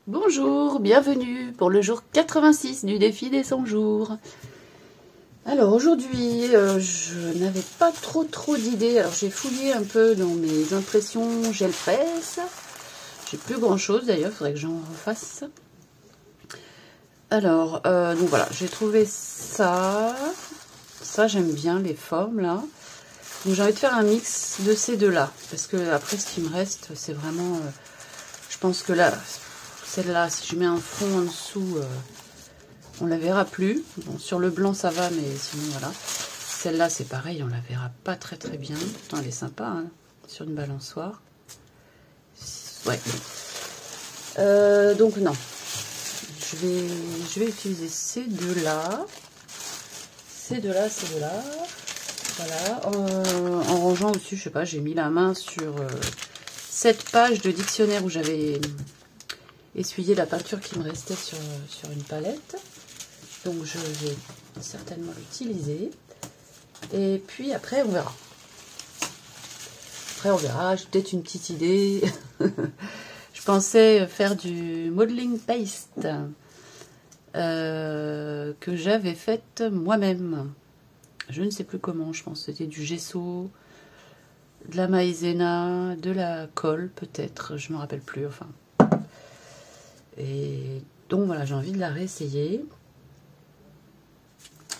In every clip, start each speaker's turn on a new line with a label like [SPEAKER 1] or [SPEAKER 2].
[SPEAKER 1] Bonjour, bienvenue pour le jour 86 du défi des 100 jours. Alors aujourd'hui, je n'avais pas trop d'idées. Alors j'ai fouillé un peu dans mes impressions gel presse. J'ai plus grand chose d'ailleurs, il faudrait que j'en refasse. Alors, donc voilà, j'ai trouvé ça. Ça j'aime bien les formes là. Donc j'ai envie de faire un mix de ces deux-là. Parce que après ce qui me reste, c'est vraiment... je pense que là... Celle-là, si je mets un fond en dessous, on la verra plus. Bon, sur le blanc, ça va, mais sinon, voilà. Celle-là, c'est pareil, on la verra pas très bien. Pourtant, elle est sympa, hein, sur une balançoire. Ouais. Donc, non. Je vais utiliser ces deux-là. Ces deux-là. Voilà. En rangeant au-dessus, je sais pas, j'ai mis la main sur cette page de dictionnaire où j'avais... essuyer la peinture qui me restait sur une palette. Donc je vais certainement l'utiliser. Et puis après on verra. J'ai peut-être une petite idée. Je pensais faire du modeling paste que j'avais faite moi-même. Je ne sais plus comment, je pense que c'était du gesso, de la maïzena, de la colle peut-être, je me rappelle plus, enfin. Et donc voilà, j'ai envie de la réessayer.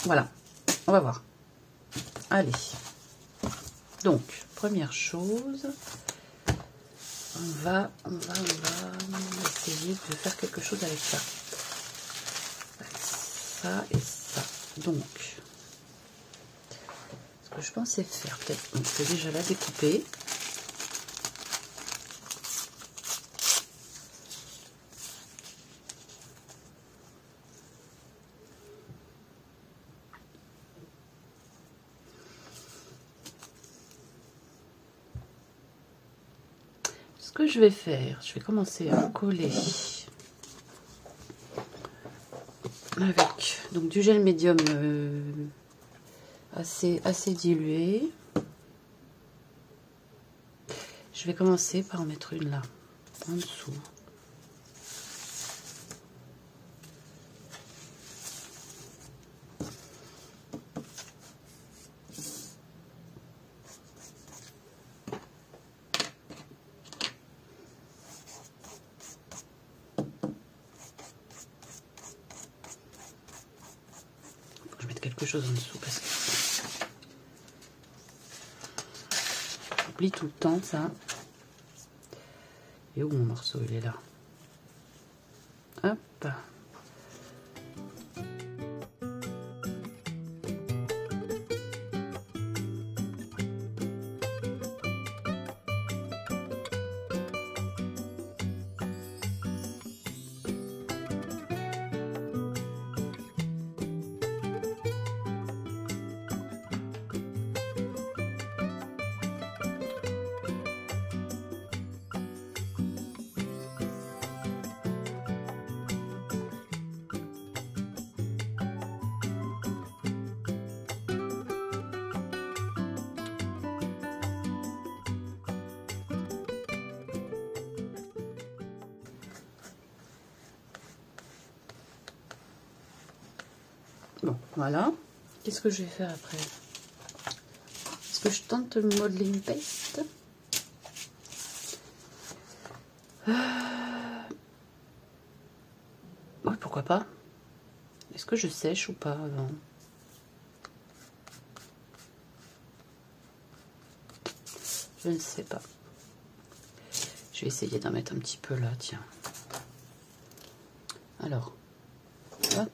[SPEAKER 1] Voilà, on va voir. Allez. Donc, première chose, on va essayer de faire quelque chose avec ça. Avec ça et ça. Donc, ce que je pensais faire, peut-être, on peut déjà la découper. Ce que je vais faire, je vais commencer à coller avec donc du gel médium assez dilué. Je vais commencer par en mettre une là, en dessous. Quelque chose en dessous parce que j'oublie tout le temps ça. Et où mon morceau, il est là. Hop. Bon, voilà. Qu'est-ce que je vais faire après? Est-ce que je tente le modeling paste? Oui, pourquoi pas? Est-ce que je sèche ou pas avant? Je ne sais pas. Je vais essayer d'en mettre un petit peu là, tiens. Alors, hop.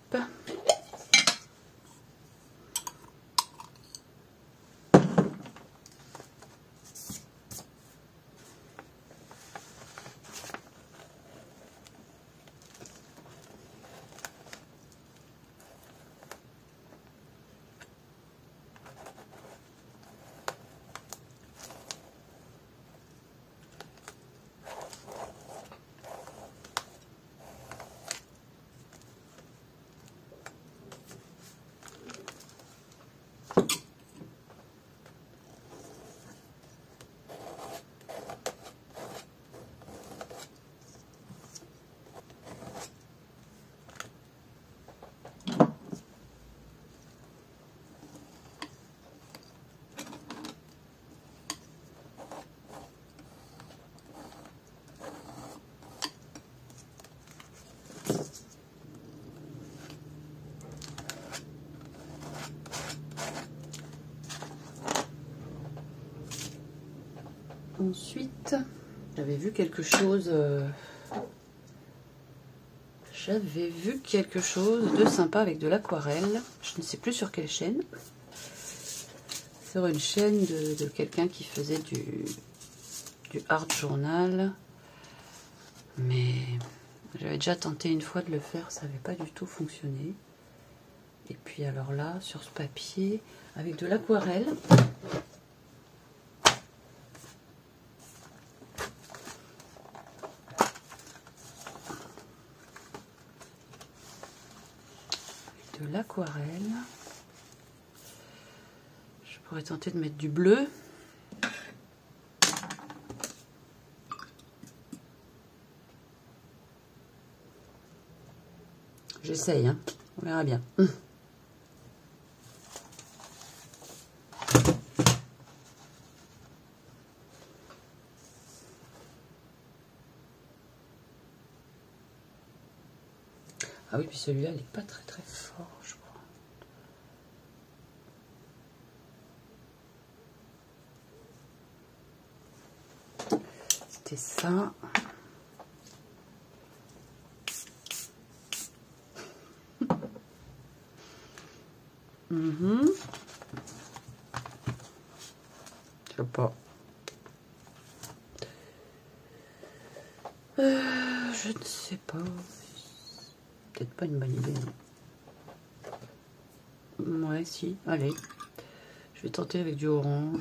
[SPEAKER 1] Ensuite, j'avais vu quelque chose de sympa avec de l'aquarelle. Je ne sais plus sur quelle chaîne. Sur une chaîne de quelqu'un qui faisait du art journal. Mais j'avais déjà tenté une fois de le faire, ça n'avait pas du tout fonctionné. Et puis alors là, sur ce papier, avec de l'aquarelle. De l'aquarelle. Je pourrais tenter de mettre du bleu. J'essaye, hein. On verra bien. Ah oui, puis celui-là, il n'est pas très très fort, je crois. C'était ça. Je sais pas. Je ne sais pas. Peut-être pas une bonne idée. Non. Ouais, si. Allez. Je vais tenter avec du orange.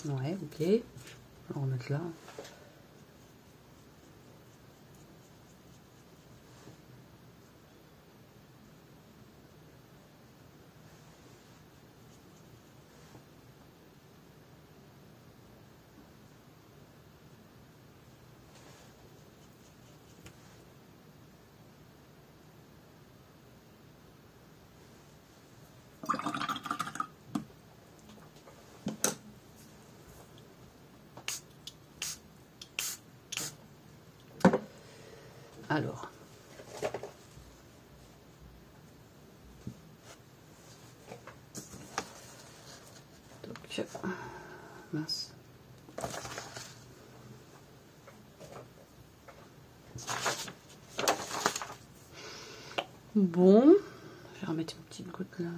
[SPEAKER 1] Ouais, ok. On va remettre là. Alors. Donc, mince. Bon, je vais remettre une petite goutte là.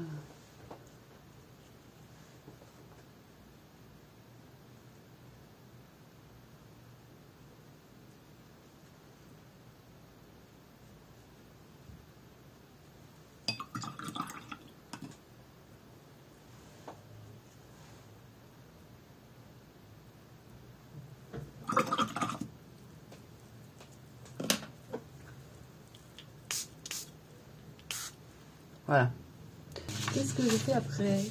[SPEAKER 1] Voilà. Qu'est-ce que je fais après?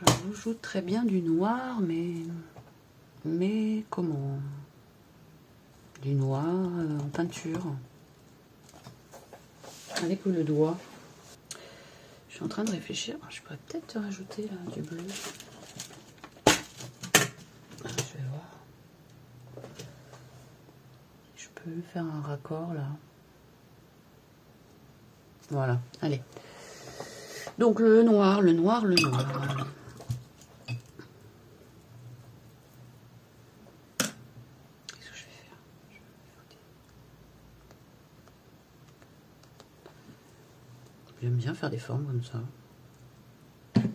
[SPEAKER 1] Alors, je joue très bien du noir, mais comment? Du noir en peinture. Avec le doigt. Je suis en train de réfléchir. Je pourrais peut-être rajouter là, du bleu. Je vais voir. Je peux faire un raccord là. Voilà, allez. Donc le noir, le noir, le noir. Qu'est-ce que je vais faire? J'aime bien faire des formes comme ça. J'ai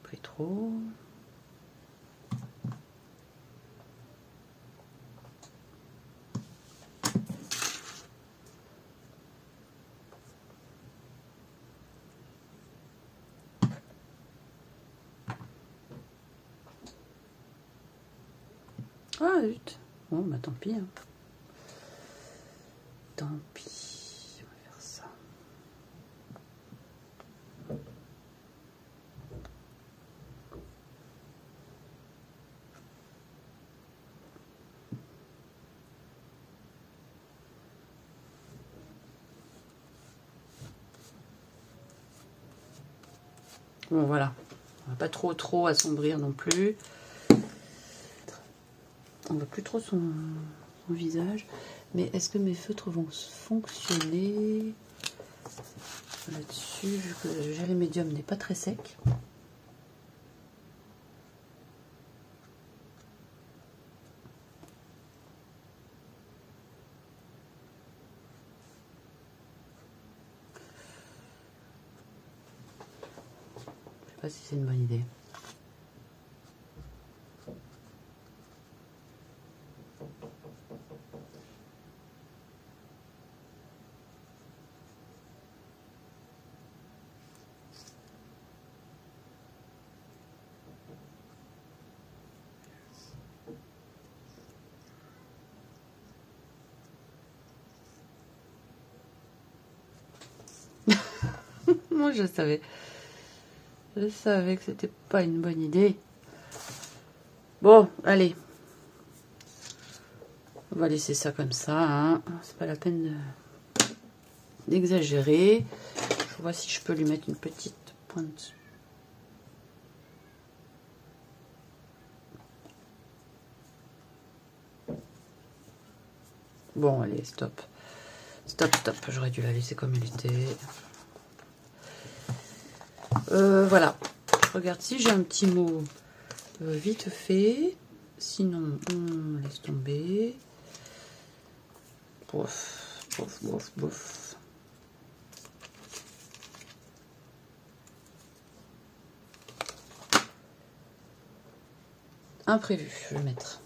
[SPEAKER 1] pris trop. Ah zut. Bon bah tant pis. Hein. Tant pis. On va faire ça. Bon, voilà. On va pas trop assombrir non plus. On voit plus trop son visage. Mais est-ce que mes feutres vont fonctionner là-dessus, vu que le gel médium n'est pas très sec? Je sais pas si c'est une bonne idée. Moi, je savais. Je savais que c'était pas une bonne idée. Bon, allez. On va laisser ça comme ça. Hein. C'est pas la peine d'exagérer. Je vois si je peux lui mettre une petite pointe. Bon, allez, stop. Stop, stop. J'aurais dû la laisser comme elle était. Voilà. Je regarde si j'ai un petit mot vite fait. Sinon, on laisse tomber. Bof, bof, bof, bof. Imprévu, je vais mettre.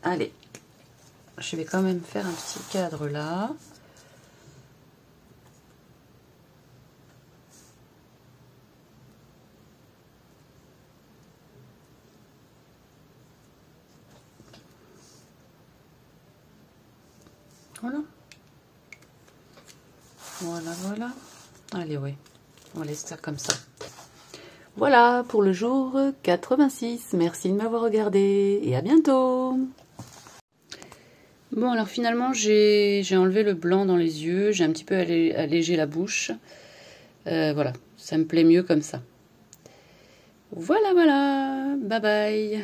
[SPEAKER 1] Allez, je vais quand même faire un petit cadre là. Voilà. Voilà, voilà. Allez, ouais. On laisse ça comme ça. Voilà pour le jour 86. Merci de m'avoir regardé et à bientôt. Bon, alors finalement, j'ai enlevé le blanc dans les yeux. J'ai un petit peu allégé la bouche. Voilà, ça me plaît mieux comme ça. Voilà, voilà. Bye bye.